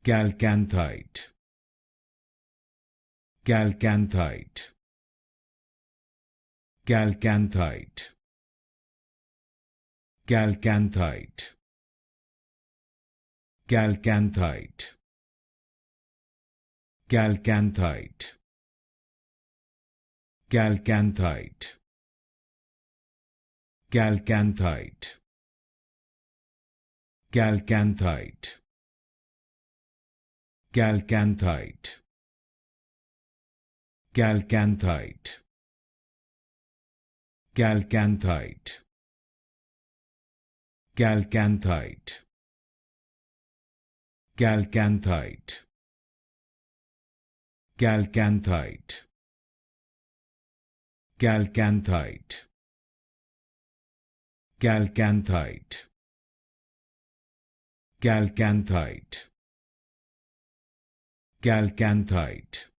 Chalcanthite, Chalcanthite, Chalcanthite, Chalcanthite, Chalcanthite, Chalcanthite, Chalcanthite, Chalcanthite, Chalcanthite, Chalcanthite, Chalcanthite, Chalcanthite, Chalcanthite, Chalcanthite, Chalcanthite, Chalcanthite, Chalcanthite, Chalcanthite, Chalcanthite,